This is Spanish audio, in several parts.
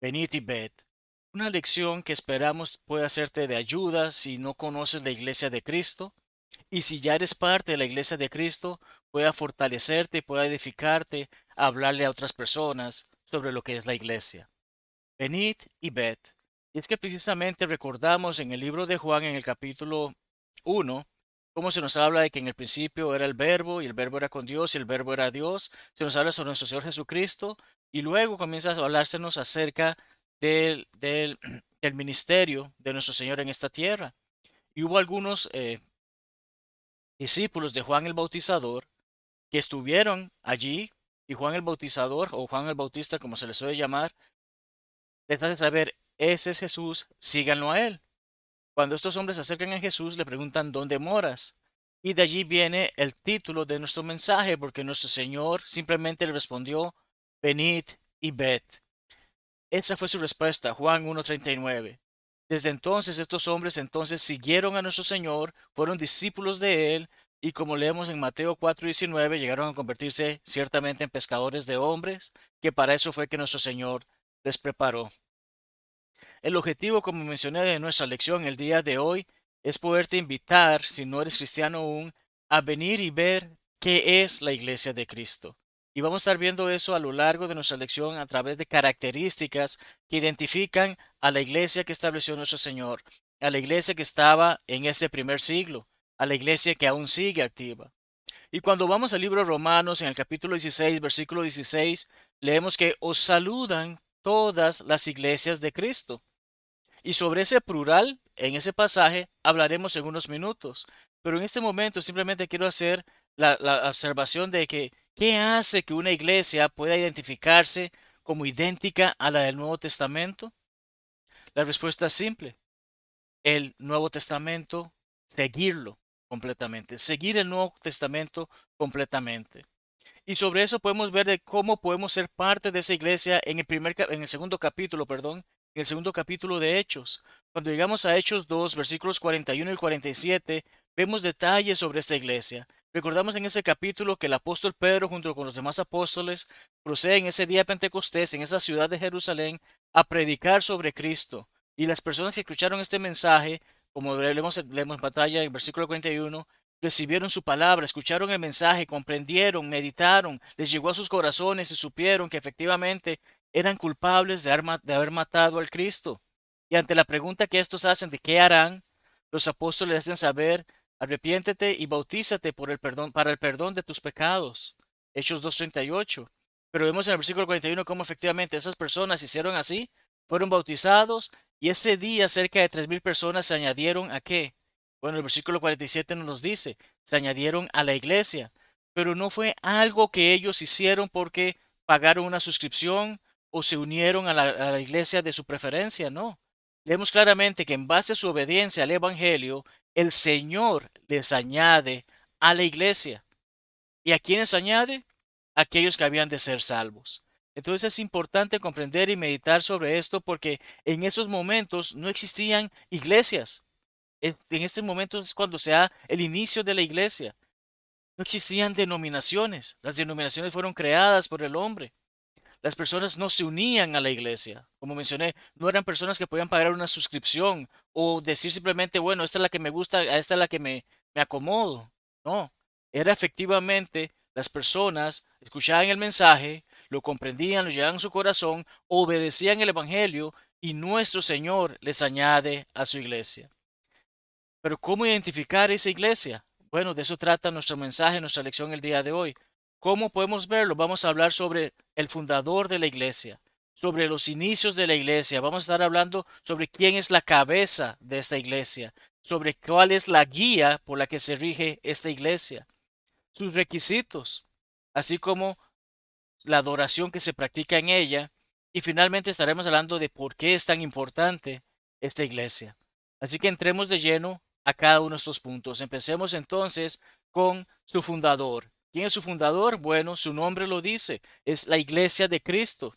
Venid y ved. Una lección que esperamos pueda hacerte de ayuda si no conoces la iglesia de Cristo y si ya eres parte de la iglesia de Cristo, pueda fortalecerte, pueda edificarte, a hablarle a otras personas sobre lo que es la iglesia. Venid y ved. Y es que precisamente recordamos en el libro de Juan, en el capítulo 1, cómo se nos habla de que en el principio era el verbo y el verbo era con Dios y el verbo era Dios. Se nos habla sobre nuestro Señor Jesucristo y luego comienza a hablársenos acerca del ministerio de nuestro Señor en esta tierra. Y hubo algunos discípulos de Juan el Bautizador que estuvieron allí y Juan el Bautizador o Juan el Bautista, como se les suele llamar, les hace saber, ese es Jesús, síganlo a él. Cuando estos hombres se acercan a Jesús, le preguntan, ¿dónde moras? Y de allí viene el título de nuestro mensaje, porque nuestro Señor simplemente le respondió, venid y ved. Esa fue su respuesta, Juan 1:39. Desde entonces estos hombres entonces siguieron a nuestro Señor, fueron discípulos de él, y como leemos en Mateo 4:19, llegaron a convertirse ciertamente en pescadores de hombres, que para eso fue que nuestro Señor les preparó. El objetivo, como mencioné en nuestra lección el día de hoy, es poderte invitar, si no eres cristiano aún, a venir y ver qué es la iglesia de Cristo. Y vamos a estar viendo eso a lo largo de nuestra lección a través de características que identifican a la iglesia que estableció nuestro Señor, a la iglesia que estaba en ese primer siglo, a la iglesia que aún sigue activa. Y cuando vamos al libro de Romanos, en el capítulo 16, versículo 16, leemos que os saludan todas las iglesias de Cristo. Y sobre ese plural, en ese pasaje, hablaremos en unos minutos. Pero en este momento simplemente quiero hacer la observación de que, ¿qué hace que una iglesia pueda identificarse como idéntica a la del Nuevo Testamento? La respuesta es simple. El Nuevo Testamento, seguirlo completamente, seguir el Nuevo Testamento completamente. Y sobre eso podemos ver de cómo podemos ser parte de esa iglesia en el segundo capítulo, perdón, en el segundo capítulo de Hechos. Cuando llegamos a Hechos 2, versículos 41 y 47, vemos detalles sobre esta iglesia. Recordamos en ese capítulo que el apóstol Pedro, junto con los demás apóstoles, procede en ese día de Pentecostés, en esa ciudad de Jerusalén, a predicar sobre Cristo. Y las personas que escucharon este mensaje, como leemos en pantalla en el versículo 41, recibieron su palabra, escucharon el mensaje, comprendieron, meditaron, les llegó a sus corazones y supieron que efectivamente eran culpables de haber matado al Cristo. Y ante la pregunta que estos hacen de qué harán, los apóstoles hacen saber, arrepiéntete y bautízate por el perdón, para el perdón de tus pecados. Hechos 2:38. Pero vemos en el versículo 41 cómo efectivamente esas personas hicieron así, fueron bautizados y ese día cerca de 3,000 personas se añadieron a qué? Bueno, el versículo 47 nos dice, se añadieron a la iglesia, pero no fue algo que ellos hicieron porque pagaron una suscripción o se unieron a la iglesia de su preferencia, no. Vemos claramente que en base a su obediencia al Evangelio, el Señor les añade a la iglesia. ¿Y a quiénes añade? Aquellos que habían de ser salvos. Entonces es importante comprender y meditar sobre esto porque en esos momentos no existían iglesias. En este momento es cuando se da el inicio de la iglesia. No existían denominaciones. Las denominaciones fueron creadas por el hombre. Las personas no se unían a la iglesia. Como mencioné, no eran personas que podían pagar una suscripción o decir simplemente, bueno, esta es la que me gusta, a esta es la que me acomodo. No, era efectivamente las personas escuchaban el mensaje, lo comprendían, lo llevaban a su corazón, obedecían el evangelio y nuestro Señor les añade a su iglesia. Pero ¿cómo identificar esa iglesia? Bueno, de eso trata nuestro mensaje, nuestra lección el día de hoy. ¿Cómo podemos verlo? Vamos a hablar sobre el fundador de la iglesia, sobre los inicios de la iglesia. Vamos a estar hablando sobre quién es la cabeza de esta iglesia, sobre cuál es la guía por la que se rige esta iglesia, sus requisitos, así como la adoración que se practica en ella. Y finalmente estaremos hablando de por qué es tan importante esta iglesia. Así que entremos de lleno a cada uno de estos puntos. Empecemos entonces con su fundador. ¿Quién es su fundador? Bueno, su nombre lo dice, es la iglesia de Cristo.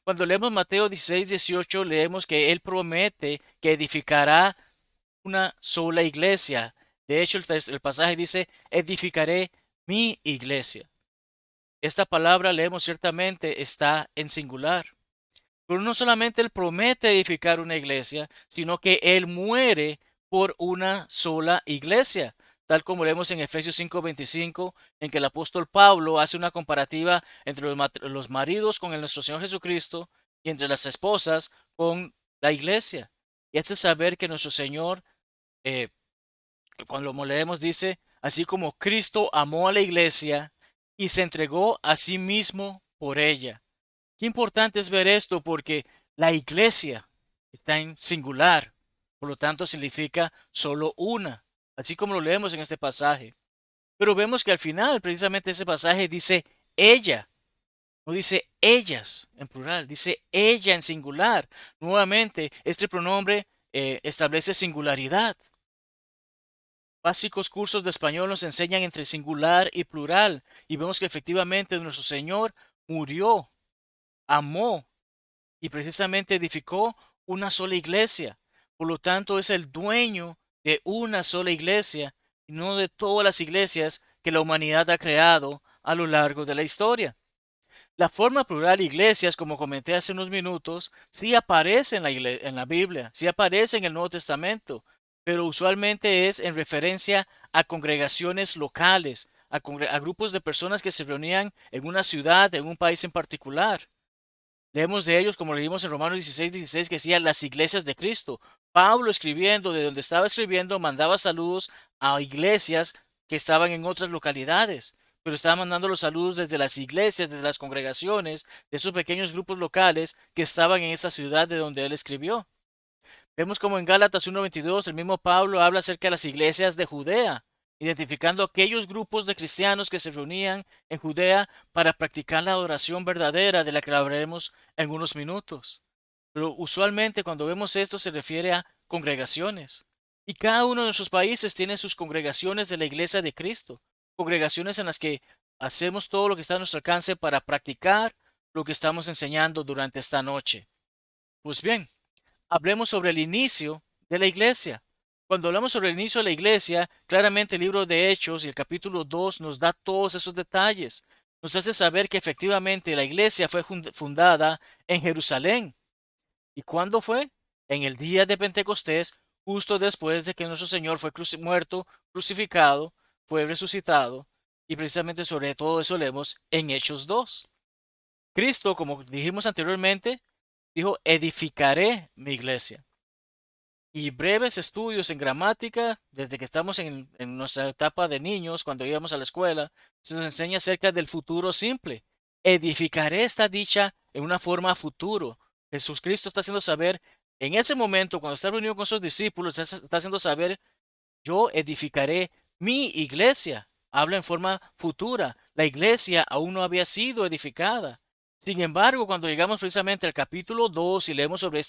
Cuando leemos Mateo 16:18, leemos que Él promete que edificará una sola iglesia. De hecho, el pasaje dice, edificaré mi iglesia. Esta palabra leemos ciertamente está en singular. Pero no solamente Él promete edificar una iglesia, sino que Él muere por una sola iglesia, tal como leemos en Efesios 5:25, en que el apóstol Pablo hace una comparativa entre los maridos con nuestro Señor Jesucristo y entre las esposas con la iglesia. Y hace saber que nuestro Señor, eh, cuando lo leemos, dice, así como Cristo amó a la iglesia y se entregó a sí mismo por ella. Qué importante es ver esto porque la iglesia está en singular, por lo tanto significa solo una, así como lo leemos en este pasaje. Pero vemos que al final, precisamente ese pasaje dice ella, no dice ellas en plural, dice ella en singular. Nuevamente, este pronombre establece singularidad. Básicos cursos de español nos enseñan entre singular y plural y vemos que efectivamente nuestro Señor murió, amó y precisamente edificó una sola iglesia. Por lo tanto, es el dueño de una sola iglesia y no de todas las iglesias que la humanidad ha creado a lo largo de la historia. La forma plural iglesias, como comenté hace unos minutos, sí aparece en la Biblia, sí aparece en el Nuevo Testamento, pero usualmente es en referencia a congregaciones locales, a grupos de personas que se reunían en una ciudad, en un país en particular. Leemos de ellos, como leímos en Romanos 16:16, que decía las iglesias de Cristo. Pablo, escribiendo de donde estaba escribiendo, mandaba saludos a iglesias que estaban en otras localidades, pero estaba mandando los saludos desde las iglesias, desde las congregaciones, de esos pequeños grupos locales que estaban en esa ciudad de donde él escribió. Vemos como en Gálatas 1:22 el mismo Pablo habla acerca de las iglesias de Judea, identificando aquellos grupos de cristianos que se reunían en Judea para practicar la adoración verdadera de la que hablaremos en unos minutos. Pero usualmente cuando vemos esto se refiere a congregaciones. Y cada uno de nuestros países tiene sus congregaciones de la iglesia de Cristo, congregaciones en las que hacemos todo lo que está a nuestro alcance para practicar lo que estamos enseñando durante esta noche. Pues bien, hablemos sobre el inicio de la iglesia. Cuando hablamos sobre el inicio de la iglesia, claramente el libro de Hechos y el capítulo 2 nos da todos esos detalles. Nos hace saber que efectivamente la iglesia fue fundada en Jerusalén. ¿Y cuándo fue? En el día de Pentecostés, justo después de que nuestro Señor fue muerto, crucificado, fue resucitado. Y precisamente sobre todo eso leemos en Hechos 2. Cristo, como dijimos anteriormente, dijo, edificaré mi iglesia. Y breves estudios en gramática, desde que estamos en nuestra etapa de niños, cuando íbamos a la escuela, se nos enseña acerca del futuro simple. Edificaré esta dicha en una forma futuro. Jesucristo está haciendo saber, en ese momento, cuando está reunido con sus discípulos, está haciendo saber, yo edificaré mi iglesia. Habla en forma futura. La iglesia aún no había sido edificada. Sin embargo, cuando llegamos precisamente al capítulo 2 y leemos sobre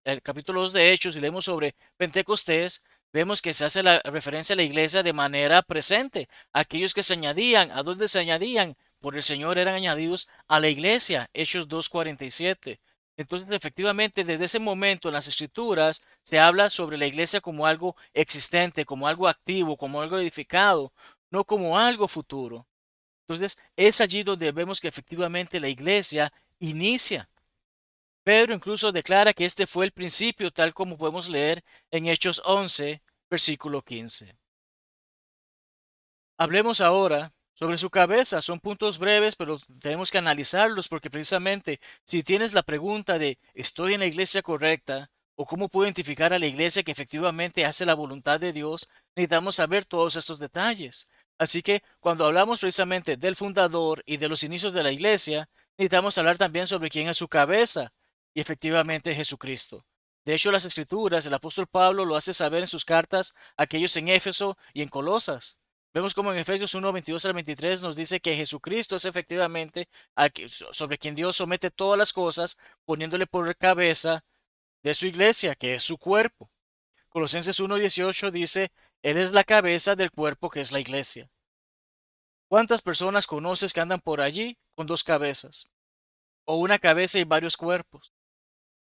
el capítulo 2 de Hechos y leemos sobre Pentecostés, vemos que se hace la referencia a la iglesia de manera presente. Aquellos que se añadían, ¿a dónde se añadían? Por el Señor eran añadidos a la iglesia. Hechos 2:47. Entonces, efectivamente, desde ese momento en las escrituras se habla sobre la iglesia como algo existente, como algo activo, como algo edificado, no como algo futuro. Entonces, es allí donde vemos que efectivamente la iglesia inicia. Pedro incluso declara que este fue el principio, tal como podemos leer en Hechos 11, versículo 15. Hablemos ahora sobre su cabeza. Son puntos breves, pero tenemos que analizarlos porque precisamente si tienes la pregunta de ¿estoy en la iglesia correcta? ¿O cómo puedo identificar a la iglesia que efectivamente hace la voluntad de Dios? Necesitamos saber todos estos detalles. Así que cuando hablamos precisamente del fundador y de los inicios de la iglesia, necesitamos hablar también sobre quién es su cabeza y efectivamente Jesucristo. De hecho, las escrituras, el apóstol Pablo lo hace saber en sus cartas a aquellos en Éfeso y en Colosas. Vemos como en Efesios 1:22 al 23 nos dice que Jesucristo es efectivamente sobre quien Dios somete todas las cosas, poniéndole por cabeza de su iglesia, que es su cuerpo. Colosenses 1:18 dice, Él es la cabeza del cuerpo que es la iglesia. ¿Cuántas personas conoces que andan por allí con dos cabezas? O una cabeza y varios cuerpos.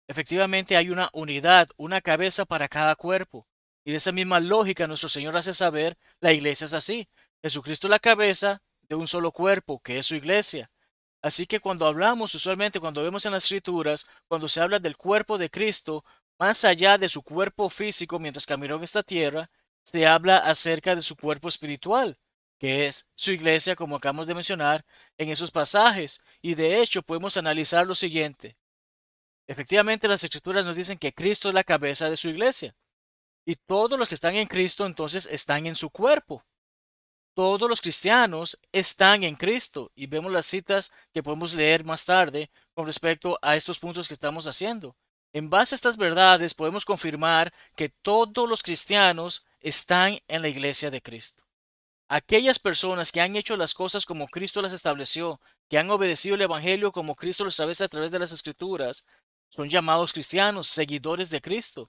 Efectivamente hay una unidad, una cabeza para cada cuerpo. Y de esa misma lógica nuestro Señor hace saber, la iglesia es así. Jesucristo es la cabeza de un solo cuerpo, que es su iglesia. Así que cuando hablamos, usualmente cuando vemos en las escrituras, cuando se habla del cuerpo de Cristo, más allá de su cuerpo físico mientras caminó en esta tierra, se habla acerca de su cuerpo espiritual, que es su iglesia, como acabamos de mencionar en esos pasajes. Y de hecho podemos analizar lo siguiente. Efectivamente, las escrituras nos dicen que Cristo es la cabeza de su iglesia. Y todos los que están en Cristo entonces están en su cuerpo. Todos los cristianos están en Cristo y vemos las citas que podemos leer más tarde con respecto a estos puntos que estamos haciendo. En base a estas verdades podemos confirmar que todos los cristianos están en la iglesia de Cristo. Aquellas personas que han hecho las cosas como Cristo las estableció, que han obedecido el Evangelio como Cristo lo establece a través de las Escrituras, son llamados cristianos, seguidores de Cristo.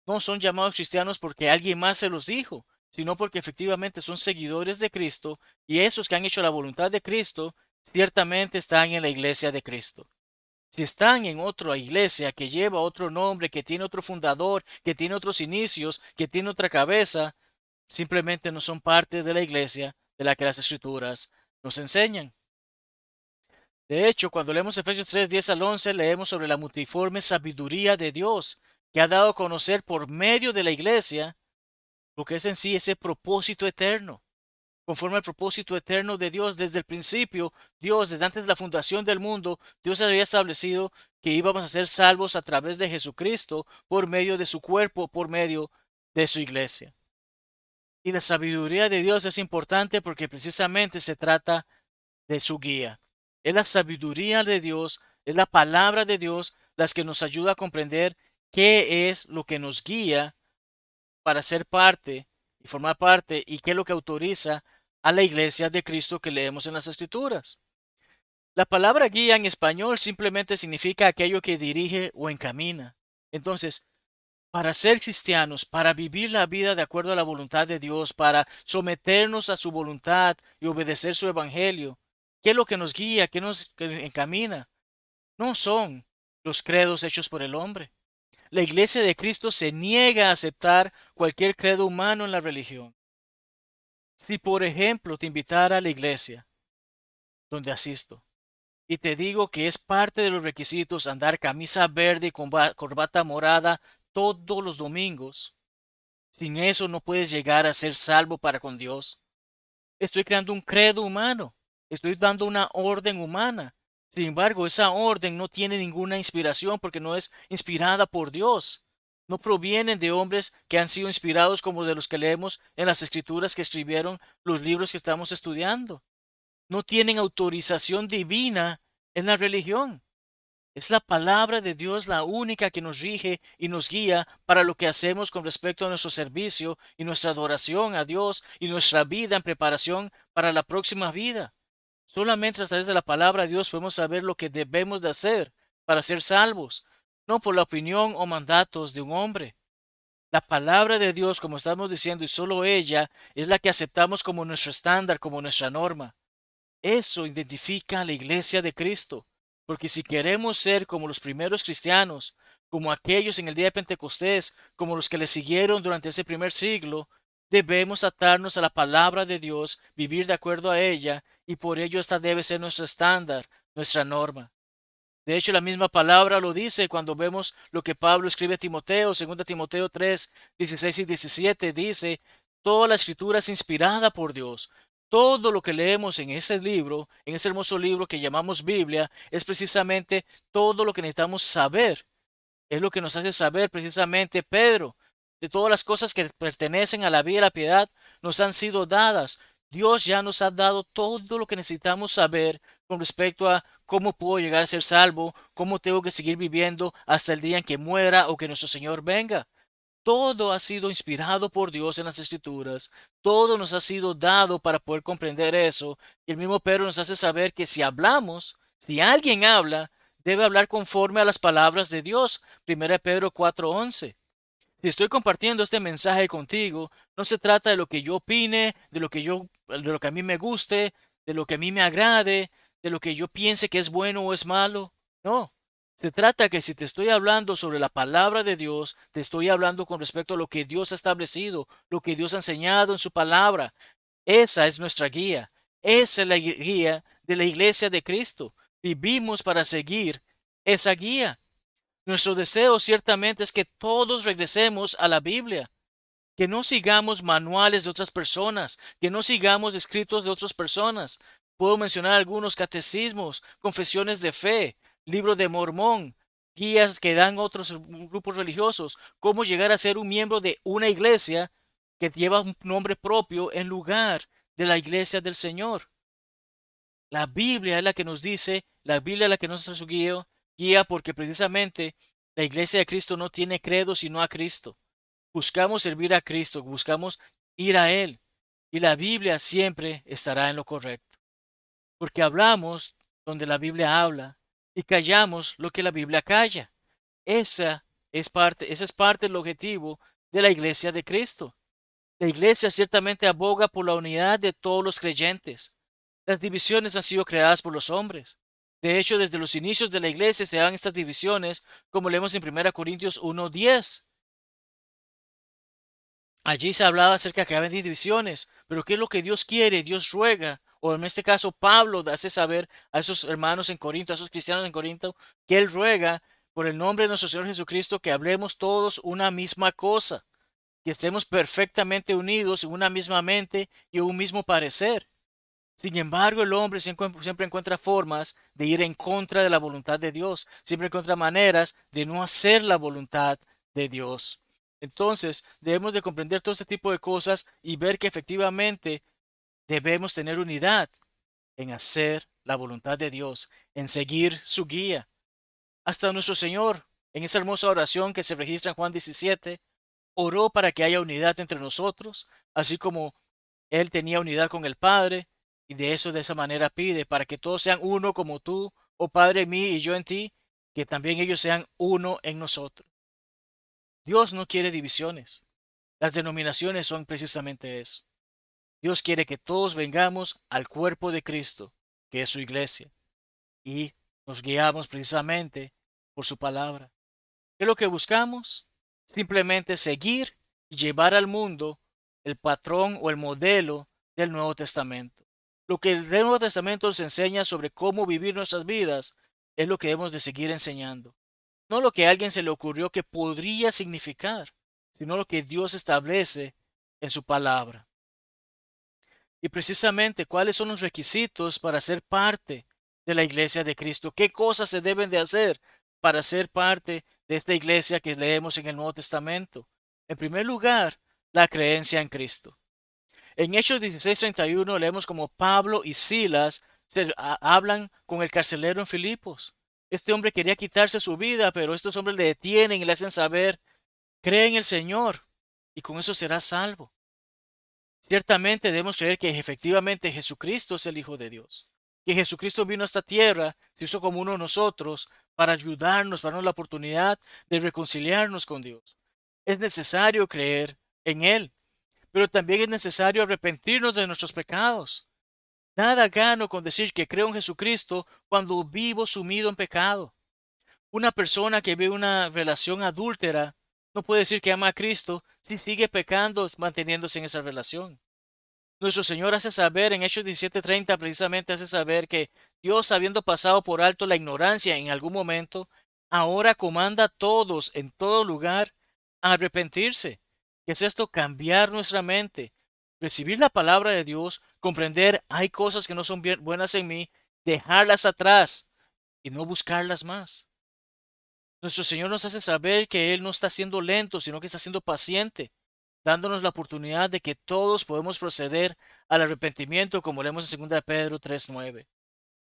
No son llamados cristianos porque alguien más se los dijo, sino porque efectivamente son seguidores de Cristo y esos que han hecho la voluntad de Cristo ciertamente están en la iglesia de Cristo. Si están en otra iglesia que lleva otro nombre, que tiene otro fundador, que tiene otros inicios, que tiene otra cabeza, simplemente no son parte de la iglesia de la que las escrituras nos enseñan. De hecho, cuando leemos Efesios 3, 10 al 11, leemos sobre la multiforme sabiduría de Dios que ha dado a conocer por medio de la iglesia lo que es en sí ese propósito eterno. Conforme al propósito eterno de Dios desde el principio, Dios, desde antes de la fundación del mundo, Dios había establecido que íbamos a ser salvos a través de Jesucristo por medio de su cuerpo, por medio de su iglesia. Y la sabiduría de Dios es importante porque precisamente se trata de su guía. Es la sabiduría de Dios, es la palabra de Dios las que nos ayuda a comprender qué es lo que nos guía para ser parte y formar parte y qué es lo que autoriza a la iglesia de Cristo que leemos en las Escrituras. La palabra guía en español simplemente significa aquello que dirige o encamina. Entonces, para ser cristianos, para vivir la vida de acuerdo a la voluntad de Dios, para someternos a su voluntad y obedecer su evangelio, ¿qué es lo que nos guía, qué nos encamina? No son los credos hechos por el hombre. La iglesia de Cristo se niega a aceptar cualquier credo humano en la religión. Si, por ejemplo, te invitara a la iglesia donde asisto y te digo que es parte de los requisitos andar camisa verde y corbata morada todos los domingos, sin eso no puedes llegar a ser salvo para con Dios. Estoy creando un credo humano, estoy dando una orden humana. Sin embargo, esa orden no tiene ninguna inspiración porque no es inspirada por Dios. No provienen de hombres que han sido inspirados como de los que leemos en las escrituras que escribieron los libros que estamos estudiando. No tienen autorización divina en la religión. Es la palabra de Dios la única que nos rige y nos guía para lo que hacemos con respecto a nuestro servicio y nuestra adoración a Dios y nuestra vida en preparación para la próxima vida. Solamente a través de la palabra de Dios podemos saber lo que debemos de hacer para ser salvos, no por la opinión o mandatos de un hombre. La palabra de Dios, como estamos diciendo, y solo ella es la que aceptamos como nuestro estándar, como nuestra norma. Eso identifica a la iglesia de Cristo, porque si queremos ser como los primeros cristianos, como aquellos en el día de Pentecostés, como los que le siguieron durante ese primer siglo, debemos atarnos a la palabra de Dios, vivir de acuerdo a ella, y por ello esta debe ser nuestro estándar, nuestra norma. De hecho, la misma palabra lo dice cuando vemos lo que Pablo escribe a Timoteo, 2 Timoteo 3, 16 y 17, dice, toda la escritura es inspirada por Dios. Todo lo que leemos en ese libro, en ese hermoso libro que llamamos Biblia, es precisamente todo lo que necesitamos saber. Es lo que nos hace saber precisamente Pedro. De todas las cosas que pertenecen a la vida y la piedad nos han sido dadas. Dios ya nos ha dado todo lo que necesitamos saber con respecto a cómo puedo llegar a ser salvo, cómo tengo que seguir viviendo hasta el día en que muera o que nuestro Señor venga. Todo ha sido inspirado por Dios en las Escrituras. Todo nos ha sido dado para poder comprender eso. Y el mismo Pedro nos hace saber que si hablamos, si alguien habla, debe hablar conforme a las palabras de Dios. 1 Pedro 4:11. Si estoy compartiendo este mensaje contigo, no se trata de lo que yo opine, de lo que a mí me guste, de lo que a mí me agrade, de lo que yo piense que es bueno o es malo. No. Se trata que si te estoy hablando sobre la palabra de Dios, te estoy hablando con respecto a lo que Dios ha establecido, lo que Dios ha enseñado en su palabra. Esa es nuestra guía. Esa es la guía de la iglesia de Cristo. Vivimos para seguir esa guía. Nuestro deseo ciertamente es que todos regresemos a la Biblia, que no sigamos manuales de otras personas, que no sigamos escritos de otras personas. Puedo mencionar algunos catecismos, confesiones de fe, libro de Mormón, guías que dan otros grupos religiosos, cómo llegar a ser un miembro de una iglesia que lleva un nombre propio en lugar de la iglesia del Señor. La Biblia es la que nos dice, la Biblia es la que nos hace su guía porque precisamente la iglesia de Cristo no tiene credo sino a Cristo. Buscamos servir a Cristo, buscamos ir a Él. Y la Biblia siempre estará en lo correcto. Porque hablamos donde la Biblia habla y callamos lo que la Biblia calla. Ese es parte del objetivo de la iglesia de Cristo. La iglesia ciertamente aboga por la unidad de todos los creyentes. Las divisiones han sido creadas por los hombres. De hecho, desde los inicios de la iglesia se dan estas divisiones, como leemos en 1 Corintios 1:10. Allí se hablaba acerca de que había divisiones, pero ¿qué es lo que Dios quiere? Dios ruega, o en este caso Pablo hace saber a esos hermanos en Corinto, a esos cristianos en Corinto, que él ruega por el nombre de nuestro Señor Jesucristo que hablemos todos una misma cosa, que estemos perfectamente unidos en una misma mente y un mismo parecer. Sin embargo, el hombre siempre encuentra formas de ir en contra de la voluntad de Dios, siempre encuentra maneras de no hacer la voluntad de Dios. Entonces, debemos de comprender todo este tipo de cosas y ver que efectivamente debemos tener unidad en hacer la voluntad de Dios, en seguir su guía. Hasta nuestro Señor, en esa hermosa oración que se registra en Juan 17, oró para que haya unidad entre nosotros, así como Él tenía unidad con el Padre, y de esa manera pide, para que todos sean uno como tú, oh Padre, en mí y yo en ti, que también ellos sean uno en nosotros. Dios no quiere divisiones. Las denominaciones son precisamente eso. Dios quiere que todos vengamos al cuerpo de Cristo, que es su iglesia, y nos guiamos precisamente por su palabra. ¿Qué es lo que buscamos? Simplemente seguir y llevar al mundo el patrón o el modelo del Nuevo Testamento. Lo que el Nuevo Testamento nos enseña sobre cómo vivir nuestras vidas es lo que debemos de seguir enseñando. No lo que a alguien se le ocurrió que podría significar, sino lo que Dios establece en su palabra. Y precisamente, ¿cuáles son los requisitos para ser parte de la iglesia de Cristo? ¿Qué cosas se deben de hacer para ser parte de esta iglesia que leemos en el Nuevo Testamento? En primer lugar, la creencia en Cristo. En Hechos 16:31 leemos como Pablo y Silas hablan con el carcelero en Filipos. Este hombre quería quitarse su vida, pero estos hombres le detienen y le hacen saber, cree en el Señor y con eso serás salvo. Ciertamente debemos creer que efectivamente Jesucristo es el Hijo de Dios, que Jesucristo vino a esta tierra, se hizo como uno de nosotros para ayudarnos, para darnos la oportunidad de reconciliarnos con Dios. Es necesario creer en Él, pero también es necesario arrepentirnos de nuestros pecados. Nada gano con decir que creo en Jesucristo cuando vivo sumido en pecado. Una persona que vive una relación adúltera no puede decir que ama a Cristo si sigue pecando manteniéndose en esa relación. Nuestro Señor hace saber en Hechos 17:30 precisamente hace saber que Dios, habiendo pasado por alto la ignorancia en algún momento, ahora comanda a todos en todo lugar a arrepentirse. ¿Qué es esto? Cambiar nuestra mente, recibir la palabra de Dios, comprender hay cosas que no son buenas en mí, dejarlas atrás y no buscarlas más. Nuestro Señor nos hace saber que Él no está siendo lento, sino que está siendo paciente, dándonos la oportunidad de que todos podemos proceder al arrepentimiento, como leemos en 2 Pedro 3:9.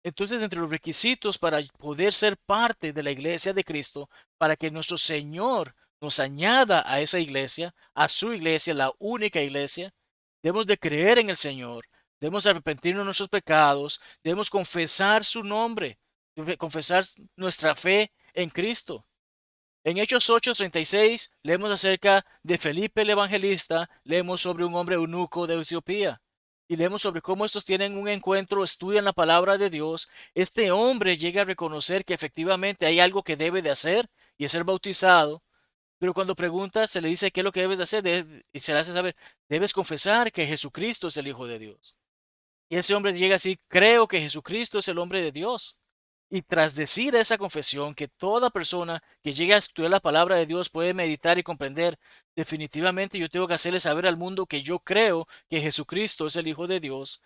Entonces, entre los requisitos para poder ser parte de la iglesia de Cristo, para que nuestro Señor nos añada a esa iglesia, a su iglesia, la única iglesia, debemos de creer en el Señor, debemos arrepentirnos de nuestros pecados, debemos confesar su nombre, confesar nuestra fe en Cristo. En Hechos 8:36 leemos acerca de Felipe el evangelista, leemos sobre un hombre eunuco de Etiopía y leemos sobre cómo estos tienen un encuentro, estudian la palabra de Dios. Este hombre llega a reconocer que efectivamente hay algo que debe de hacer y es ser bautizado, pero cuando pregunta se le dice qué es lo que debes de hacer y se le hace saber, debes confesar que Jesucristo es el Hijo de Dios. Y ese hombre llega así, creo que Jesucristo es el hombre de Dios. Y tras decir esa confesión, que toda persona que llegue a estudiar la palabra de Dios puede meditar y comprender, definitivamente yo tengo que hacerle saber al mundo que yo creo que Jesucristo es el Hijo de Dios,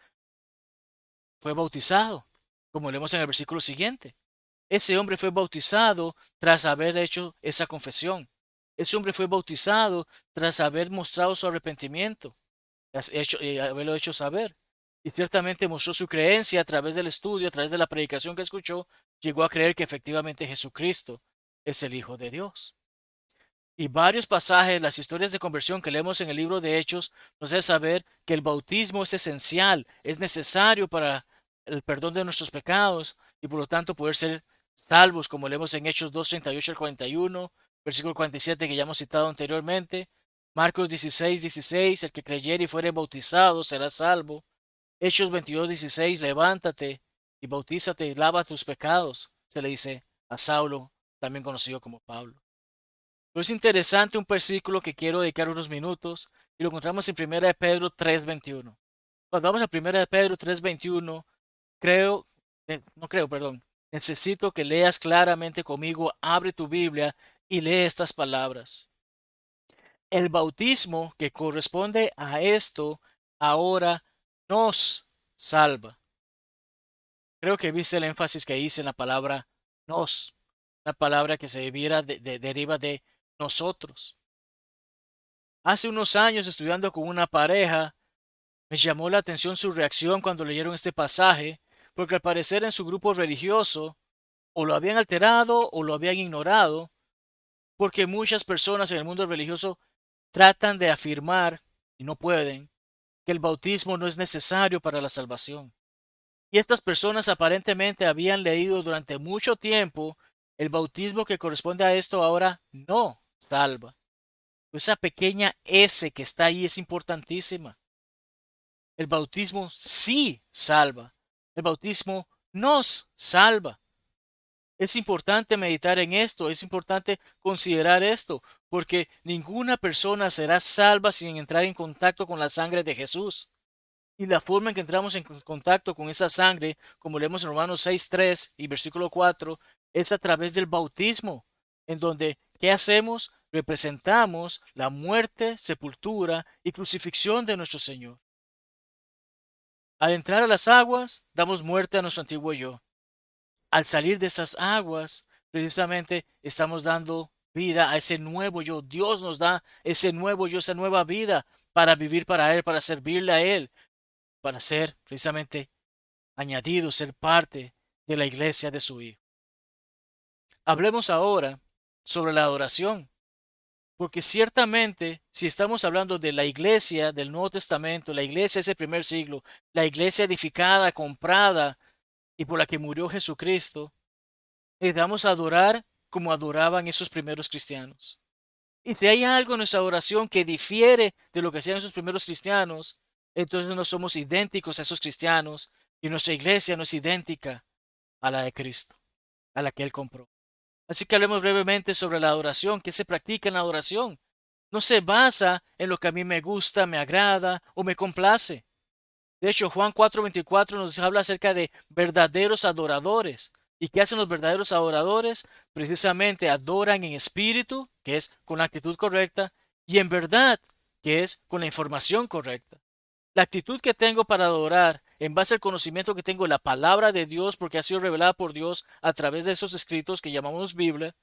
fue bautizado, como leemos en el versículo siguiente. Ese hombre fue bautizado tras haber hecho esa confesión. Ese hombre fue bautizado tras haber mostrado su arrepentimiento, haberlo hecho saber. Y ciertamente mostró su creencia a través del estudio, a través de la predicación que escuchó, llegó a creer que efectivamente Jesucristo es el Hijo de Dios. Y varios pasajes, las historias de conversión que leemos en el libro de Hechos, nos hace saber que el bautismo es esencial, es necesario para el perdón de nuestros pecados y por lo tanto poder ser salvos, como leemos en Hechos 2:38 al 41, versículo 47 que ya hemos citado anteriormente. Marcos 16:16, el que creyere y fuere bautizado será salvo. Hechos 22:16, levántate y bautízate y lava tus pecados, se le dice a Saulo, también conocido como Pablo. Pero es interesante un versículo que quiero dedicar unos minutos y lo encontramos en 1 de Pedro 3:21. Cuando vamos a 1 de Pedro 3:21, no creo, perdón, necesito que leas claramente conmigo, abre tu Biblia y lee estas palabras. El bautismo que corresponde a esto ahora nos salva. Creo que viste el énfasis que hice en la palabra nos, la palabra que se deriva de nosotros. Hace unos años, estudiando con una pareja, me llamó la atención su reacción cuando leyeron este pasaje, porque al parecer en su grupo religioso o lo habían alterado o lo habían ignorado, porque muchas personas en el mundo religioso tratan de afirmar, y no pueden, que el bautismo no es necesario para la salvación. Y estas personas aparentemente habían leído durante mucho tiempo el bautismo que corresponde a esto ahora no salva. Esa pequeña S que está ahí es importantísima. El bautismo sí salva. El bautismo nos salva. Es importante meditar en esto, es importante considerar esto, porque ninguna persona será salva sin entrar en contacto con la sangre de Jesús. Y la forma en que entramos en contacto con esa sangre, como leemos en Romanos 6:3 y versículo 4, es a través del bautismo, en donde, ¿qué hacemos? Representamos la muerte, sepultura y crucifixión de nuestro Señor. Al entrar a las aguas, damos muerte a nuestro antiguo yo. Al salir de esas aguas, precisamente estamos dando vida a ese nuevo yo. Dios nos da ese nuevo yo, esa nueva vida para vivir para Él, para servirle a Él, para ser precisamente añadido, ser parte de la iglesia de su Hijo. Hablemos ahora sobre la adoración, porque ciertamente si estamos hablando de la iglesia del Nuevo Testamento, la iglesia de ese primer siglo, la iglesia edificada, comprada y por la que murió Jesucristo, necesitamos adorar como adoraban esos primeros cristianos. Y si hay algo en nuestra oración que difiere de lo que hacían esos primeros cristianos, entonces no somos idénticos a esos cristianos y nuestra iglesia no es idéntica a la de Cristo, a la que Él compró. Así que hablemos brevemente sobre la adoración, qué se practica en la adoración. No se basa en lo que a mí me gusta, me agrada o me complace. De hecho, Juan 4:24 nos habla acerca de verdaderos adoradores. ¿Y qué hacen los verdaderos adoradores? Precisamente adoran en espíritu, que es con la actitud correcta, y en verdad, que es con la información correcta. La actitud que tengo para adorar, en base al conocimiento que tengo de la palabra de Dios, porque ha sido revelada por Dios a través de esos escritos que llamamos Biblia,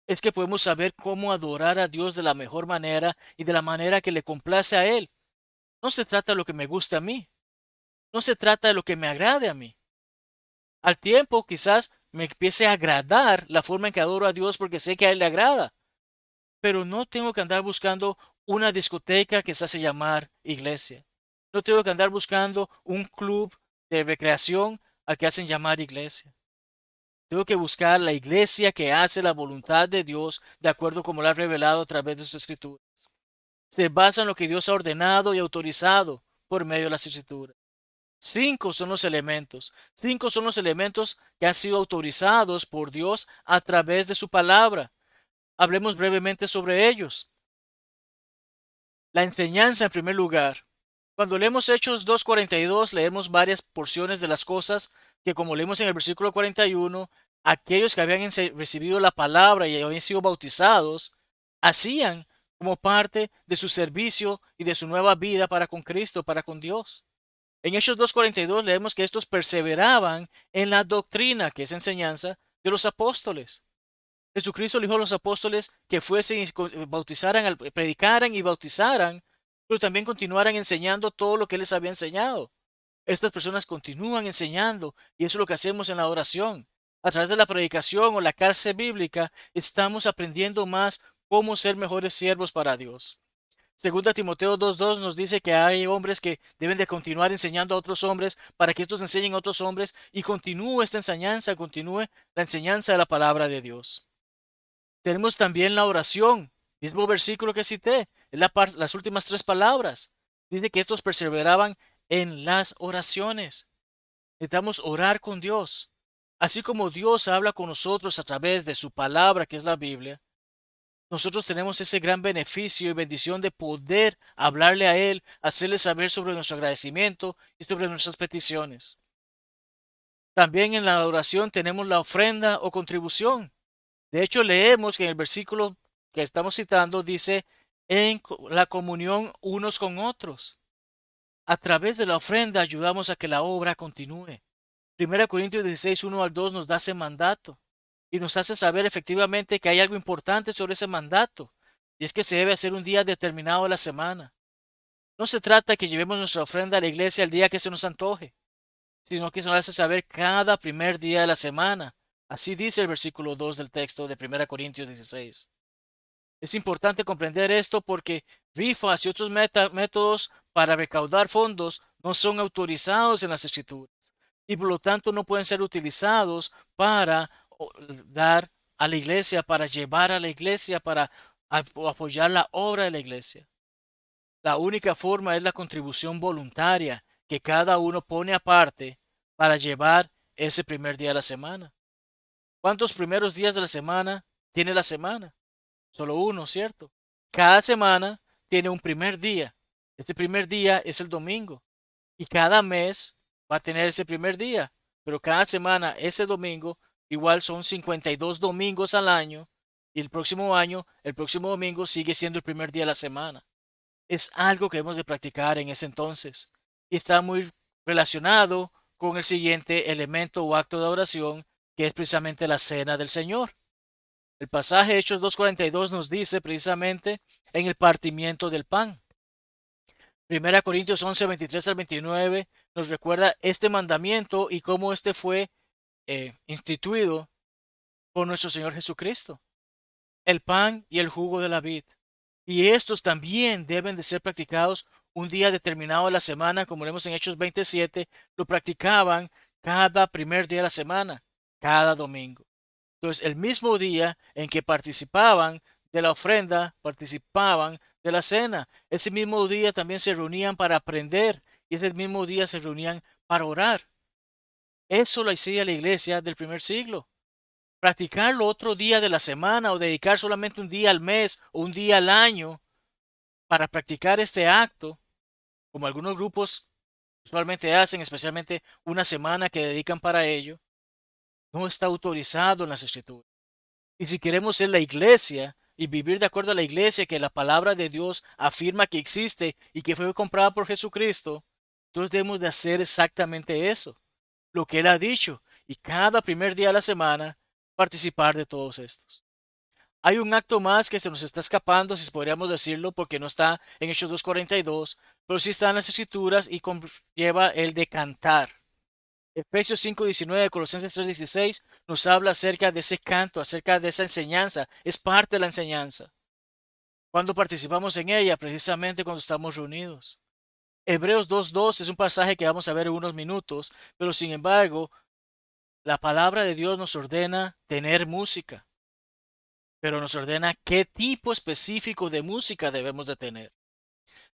es que podemos saber cómo adorar a Dios de la mejor manera y de la manera que le complace a Él. No se trata de lo que me guste a mí, no se trata de lo que me agrade a mí. Al tiempo quizás me empiece a agradar la forma en que adoro a Dios porque sé que a Él le agrada, pero no tengo que andar buscando una discoteca que se hace llamar iglesia. No tengo que andar buscando un club de recreación al que hacen llamar iglesia. Tengo que buscar la iglesia que hace la voluntad de Dios de acuerdo como la ha revelado a través de sus escrituras. Se basa en lo que Dios ha ordenado y autorizado por medio de las escrituras. Cinco son los elementos. Cinco son los elementos que han sido autorizados por Dios a través de su palabra. Hablemos brevemente sobre ellos. La enseñanza en primer lugar. Cuando leemos Hechos 2:42, leemos varias porciones de las cosas que, como leemos en el versículo 41, aquellos que habían recibido la palabra y habían sido bautizados, hacían como parte de su servicio y de su nueva vida para con Cristo, para con Dios. En Hechos 2:42 leemos que estos perseveraban en la doctrina, que es enseñanza, de los apóstoles. Jesucristo le dijo a los apóstoles que fuesen y bautizaran, predicaran y bautizaran, pero también continuaran enseñando todo lo que él les había enseñado. Estas personas continúan enseñando y eso es lo que hacemos en la oración. A través de la predicación o la clase bíblica, estamos aprendiendo más cómo ser mejores siervos para Dios. Segunda Timoteo 2:2 nos dice que hay hombres que deben de continuar enseñando a otros hombres para que estos enseñen a otros hombres y continúe esta enseñanza, continúe la enseñanza de la palabra de Dios. Tenemos también la oración, mismo versículo que cité, es las últimas tres palabras. Dice que estos perseveraban en las oraciones. Necesitamos orar con Dios. Así como Dios habla con nosotros a través de su palabra, que es la Biblia, nosotros tenemos ese gran beneficio y bendición de poder hablarle a Él, hacerle saber sobre nuestro agradecimiento y sobre nuestras peticiones. También en la oración tenemos la ofrenda o contribución. De hecho, leemos que en el versículo que estamos citando dice en la comunión unos con otros. A través de la ofrenda ayudamos a que la obra continúe. 1 Corintios 16, 1 al 2 nos da ese mandato y nos hace saber efectivamente que hay algo importante sobre ese mandato, y es que se debe hacer un día determinado de la semana. No se trata de que llevemos nuestra ofrenda a la iglesia el día que se nos antoje, sino que se nos hace saber cada primer día de la semana. Así dice el versículo 2 del texto de 1 Corintios 16. Es importante comprender esto porque rifas y otros métodos para recaudar fondos no son autorizados en las escrituras y por lo tanto no pueden ser utilizados para dar a la iglesia, para llevar a la iglesia, para apoyar la obra de la iglesia. La única forma es la contribución voluntaria que cada uno pone aparte para llevar ese primer día de la semana. ¿Cuántos primeros días de la semana tiene la semana? Solo uno, ¿cierto? Cada semana tiene un primer día. Ese primer día es el domingo. Y cada mes va a tener ese primer día. Pero cada semana, ese domingo, igual son 52 domingos al año. Y el próximo año, el próximo domingo sigue siendo el primer día de la semana. Es algo que hemos de practicar en ese entonces. Y está muy relacionado con el siguiente elemento o acto de oración, que es precisamente la cena del Señor. El pasaje Hechos 2:42 nos dice precisamente en el partimiento del pan. 1 Corintios 11:23 al 29 nos recuerda este mandamiento y cómo este fue instituido por nuestro Señor Jesucristo. El pan y el jugo de la vid. Y estos también deben de ser practicados un día determinado de la semana, como vemos en Hechos 27, lo practicaban cada primer día de la semana, cada domingo. Entonces, el mismo día en que participaban de la ofrenda, participaban de la cena. Ese mismo día también se reunían para aprender y ese mismo día se reunían para orar. Eso lo hacía la iglesia del primer siglo. Practicarlo otro día de la semana o dedicar solamente un día al mes o un día al año para practicar este acto, como algunos grupos usualmente hacen, especialmente una semana que dedican para ello, no está autorizado en las escrituras. Y si queremos ser la iglesia y vivir de acuerdo a la iglesia que la palabra de Dios afirma que existe y que fue comprada por Jesucristo, entonces debemos de hacer exactamente eso, lo que Él ha dicho, y cada primer día de la semana participar de todos estos. Hay un acto más que se nos está escapando, si podríamos decirlo, porque no está en Hechos 2:42, pero sí está en las escrituras y lleva el de cantar. Efesios 5:19, Colosenses 3:16 nos habla acerca de ese canto, acerca de esa enseñanza. Es parte de la enseñanza. Cuando participamos en ella, precisamente cuando estamos reunidos. Hebreos 2:2 es un pasaje que vamos a ver en unos minutos, pero sin embargo, la palabra de Dios nos ordena tener música, pero nos ordena qué tipo específico de música debemos de tener.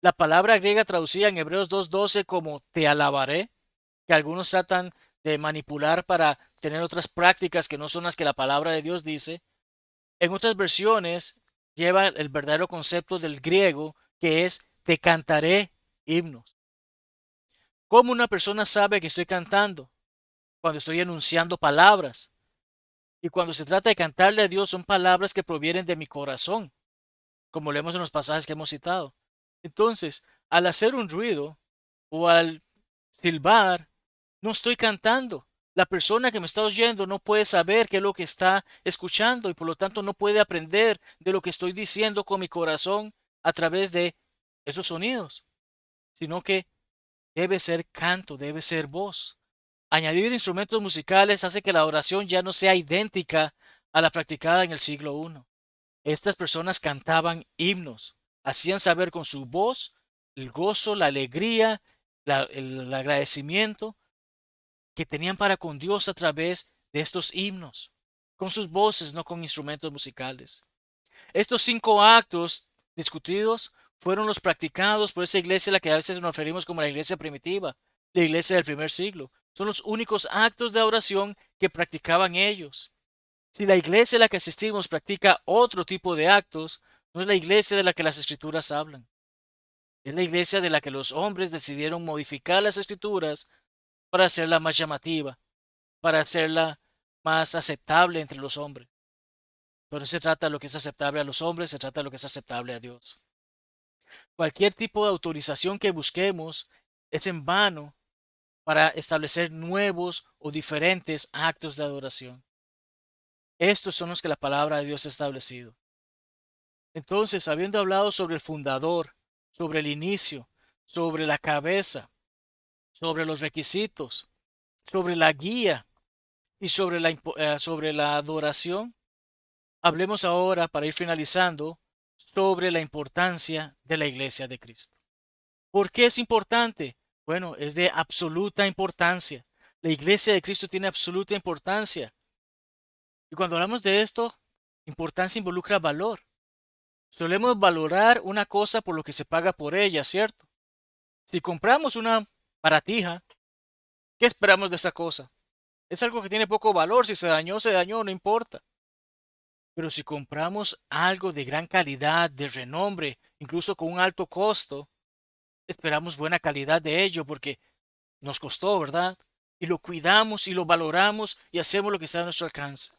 La palabra griega traducida en Hebreos 2:12 como te alabaré, que algunos tratan de manipular para tener otras prácticas que no son las que la palabra de Dios dice. En otras versiones lleva el verdadero concepto del griego que es te cantaré himnos. ¿Cómo una persona sabe que estoy cantando? Cuando estoy enunciando palabras. Y cuando se trata de cantarle a Dios, son palabras que provienen de mi corazón, como leemos en los pasajes que hemos citado. Entonces, al hacer un ruido o al silbar, no estoy cantando. La persona que me está oyendo no puede saber qué es lo que está escuchando y por lo tanto no puede aprender de lo que estoy diciendo con mi corazón a través de esos sonidos, sino que debe ser canto, debe ser voz. Añadir instrumentos musicales hace que la oración ya no sea idéntica a la practicada en el siglo I. Estas personas cantaban himnos, hacían saber con su voz el gozo, la alegría, el agradecimiento que tenían para con Dios a través de estos himnos, con sus voces, no con instrumentos musicales. Estos 5 actos discutidos fueron los practicados por esa iglesia a la que a veces nos referimos como la iglesia primitiva, la iglesia del primer siglo. Son los únicos actos de oración que practicaban ellos. Si la iglesia a la que asistimos practica otro tipo de actos, no es la iglesia de la que las escrituras hablan. Es la iglesia de la que los hombres decidieron modificar las escrituras para hacerla más llamativa, para hacerla más aceptable entre los hombres. Pero no se trata de lo que es aceptable a los hombres, se trata de lo que es aceptable a Dios. Cualquier tipo de autorización que busquemos es en vano para establecer nuevos o diferentes actos de adoración. Estos son los que la palabra de Dios ha establecido. Entonces, habiendo hablado sobre el fundador, sobre el inicio, sobre la cabeza, sobre los requisitos, sobre la guía y sobre la adoración, hablemos ahora, para ir finalizando, sobre la importancia de la iglesia de Cristo. ¿Por qué es importante? Bueno, es de absoluta importancia. La iglesia de Cristo tiene absoluta importancia. Y cuando hablamos de esto, importancia involucra valor. Solemos valorar una cosa por lo que se paga por ella, ¿cierto? Si compramos una baratija, ¿qué esperamos de esa cosa? Es algo que tiene poco valor. Si se dañó, no importa. Pero si compramos algo de gran calidad, de renombre, incluso con un alto costo, esperamos buena calidad de ello porque nos costó, ¿verdad? Y lo cuidamos y lo valoramos y hacemos lo que está a nuestro alcance.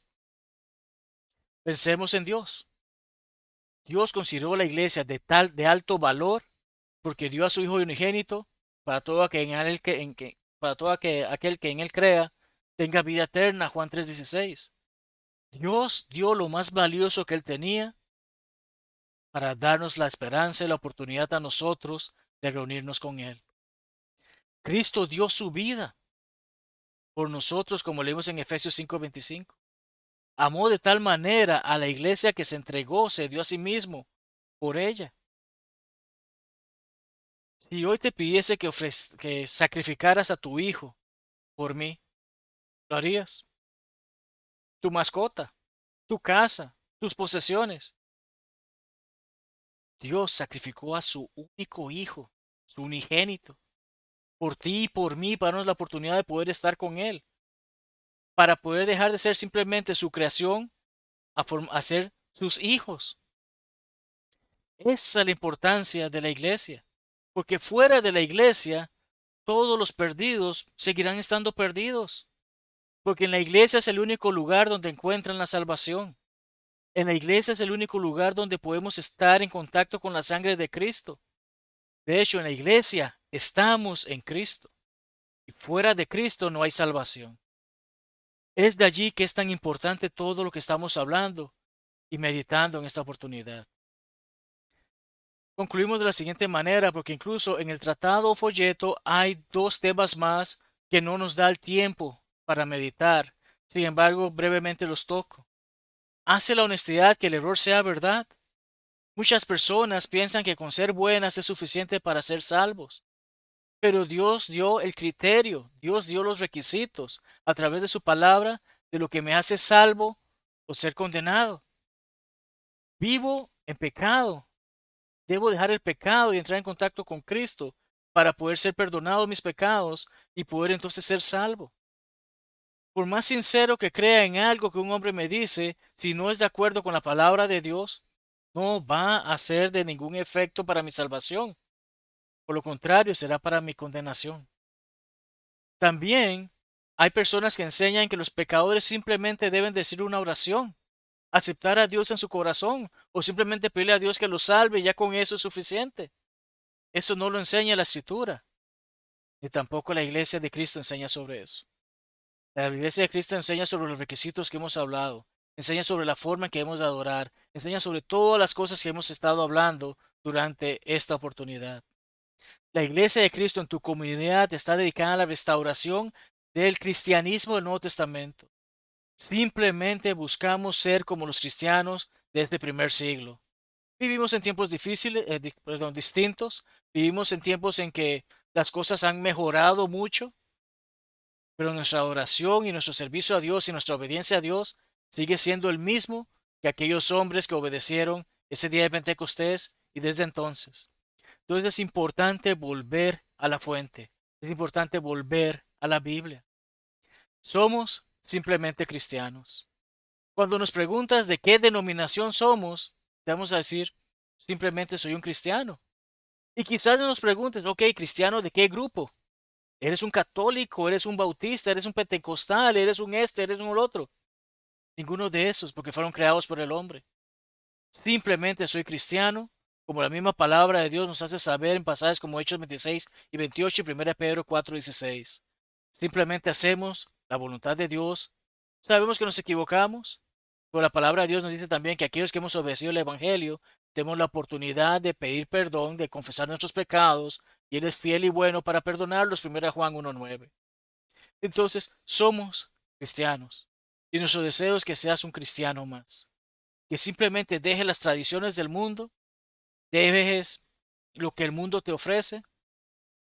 Pensemos en Dios. Dios consideró la iglesia de alto valor porque dio a su Hijo unigénito para todo aquel que en él crea tenga vida eterna. Juan 3:16. Dios dio lo más valioso que él tenía para darnos la esperanza y la oportunidad a nosotros de reunirnos con él. Cristo dio su vida por nosotros, como leemos en Efesios 5:25. Amó de tal manera a la iglesia que se entregó, se dio a sí mismo por ella. Si hoy te pidiese que sacrificaras a tu hijo por mí, ¿lo harías? Tu mascota, tu casa, tus posesiones. Dios sacrificó a su único hijo, su unigénito, por ti y por mí, para darnos la oportunidad de poder estar con él, para poder dejar de ser simplemente su creación a ser sus hijos. Esa es la importancia de la iglesia, porque fuera de la iglesia, todos los perdidos seguirán estando perdidos, porque en la iglesia es el único lugar donde encuentran la salvación. En la iglesia es el único lugar donde podemos estar en contacto con la sangre de Cristo. De hecho, en la iglesia estamos en Cristo y fuera de Cristo no hay salvación. Es de allí que es tan importante todo lo que estamos hablando y meditando en esta oportunidad. Concluimos de la siguiente manera, porque incluso en el tratado o folleto hay 2 temas más que no nos da el tiempo para meditar. Sin embargo, brevemente los toco. ¿Hace la honestidad que el error sea verdad? Muchas personas piensan que con ser buenas es suficiente para ser salvos. Pero Dios dio el criterio, Dios dio los requisitos a través de su palabra de lo que me hace salvo o ser condenado. Vivo en pecado. Debo dejar el pecado y entrar en contacto con Cristo para poder ser perdonado mis pecados y poder entonces ser salvo. Por más sincero que crea en algo que un hombre me dice, si no es de acuerdo con la palabra de Dios, no va a ser de ningún efecto para mi salvación. Por lo contrario, será para mi condenación. También hay personas que enseñan que los pecadores simplemente deben decir una oración, aceptar a Dios en su corazón o simplemente pedirle a Dios que los salve y ya con eso es suficiente. Eso no lo enseña la Escritura, ni tampoco la Iglesia de Cristo enseña sobre eso. La Iglesia de Cristo enseña sobre los requisitos que hemos hablado, enseña sobre la forma en que hemos de adorar, enseña sobre todas las cosas que hemos estado hablando durante esta oportunidad. La Iglesia de Cristo en tu comunidad está dedicada a la restauración del cristianismo del Nuevo Testamento. Simplemente buscamos ser como los cristianos de este primer siglo. Vivimos en tiempos difíciles, distintos. Vivimos en tiempos en que las cosas han mejorado mucho, pero nuestra adoración y nuestro servicio a Dios y nuestra obediencia a Dios sigue siendo el mismo que aquellos hombres que obedecieron ese día de Pentecostés y desde entonces. Entonces es importante volver a la fuente. Es importante volver a la Biblia. Somos simplemente cristianos. Cuando nos preguntas de qué denominación somos, te vamos a decir, simplemente soy un cristiano. Y quizás nos preguntes, ok, cristiano, ¿de qué grupo? ¿Eres un católico? ¿Eres un bautista? ¿Eres un pentecostal? ¿Eres un ¿Eres un otro? Ninguno de esos, porque fueron creados por el hombre. Simplemente soy cristiano, como la misma palabra de Dios nos hace saber en pasajes como Hechos 26 y 28 y 1 Pedro 4:16. Simplemente hacemos la voluntad de Dios. Sabemos que nos equivocamos, pero la palabra de Dios nos dice también que aquellos que hemos obedecido el Evangelio tenemos la oportunidad de pedir perdón, de confesar nuestros pecados, y Él es fiel y bueno para perdonarlos. 1 Juan 1:9. Entonces, somos cristianos, y nuestro deseo es que seas un cristiano más, que simplemente dejes las tradiciones del mundo, dejes lo que el mundo te ofrece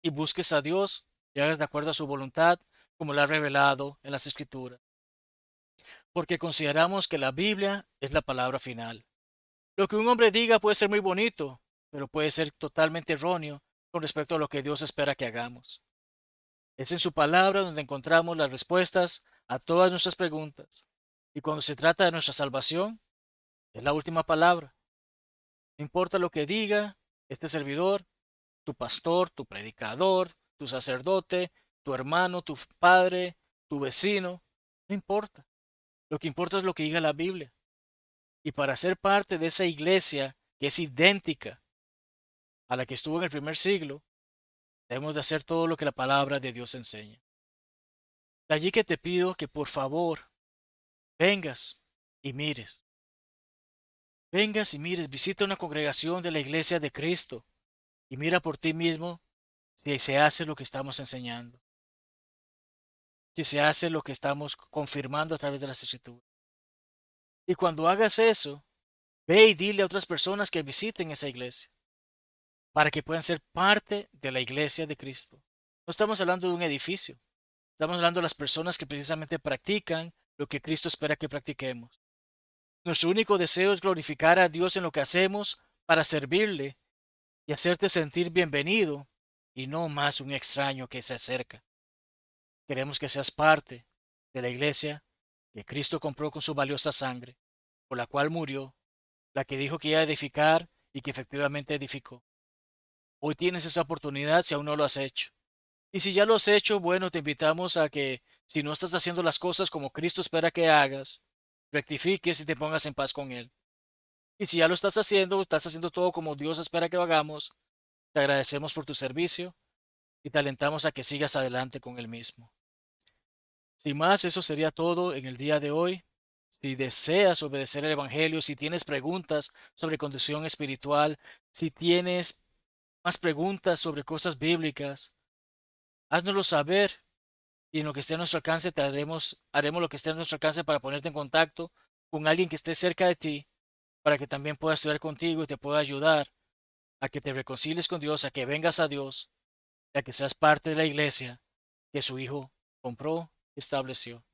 y busques a Dios y hagas de acuerdo a su voluntad, como la ha revelado en las Escrituras. Porque consideramos que la Biblia es la palabra final. Lo que un hombre diga puede ser muy bonito, pero puede ser totalmente erróneo con respecto a lo que Dios espera que hagamos. Es en su palabra donde encontramos las respuestas a todas nuestras preguntas. Y cuando se trata de nuestra salvación, es la última palabra. No importa lo que diga este servidor, tu pastor, tu predicador, tu sacerdote, tu hermano, tu padre, tu vecino, no importa. Lo que importa es lo que diga la Biblia. Y para ser parte de esa iglesia que es idéntica a la que estuvo en el primer siglo, debemos de hacer todo lo que la palabra de Dios enseña. De allí que te pido que por favor vengas y mires. Vengas y mires, visita una congregación de la iglesia de Cristo y mira por ti mismo si se hace lo que estamos enseñando, si se hace lo que estamos confirmando a través de las escrituras. Y cuando hagas eso, ve y dile a otras personas que visiten esa iglesia, para que puedan ser parte de la iglesia de Cristo. No estamos hablando de un edificio, estamos hablando de las personas que precisamente practican lo que Cristo espera que practiquemos. Nuestro único deseo es glorificar a Dios en lo que hacemos para servirle y hacerte sentir bienvenido y no más un extraño que se acerca. Queremos que seas parte de la iglesia que Cristo compró con su valiosa sangre, por la cual murió, la que dijo que iba a edificar y que efectivamente edificó. Hoy tienes esa oportunidad si aún no lo has hecho. Y si ya lo has hecho, bueno, te invitamos a que si no estás haciendo las cosas como Cristo espera que hagas, rectifiques y te pongas en paz con Él. Y si ya lo estás haciendo todo como Dios espera que lo hagamos, te agradecemos por tu servicio y te alentamos a que sigas adelante con Él mismo. Sin más, eso sería todo en el día de hoy. Si deseas obedecer el Evangelio, si tienes preguntas sobre condición espiritual, si tienes más preguntas sobre cosas bíblicas, háznoslo saber y en lo que esté a nuestro alcance haremos lo que esté a nuestro alcance para ponerte en contacto con alguien que esté cerca de ti, para que también pueda estudiar contigo y te pueda ayudar a que te reconcilies con Dios, a que vengas a Dios, y a que seas parte de la iglesia que su Hijo compró y estableció.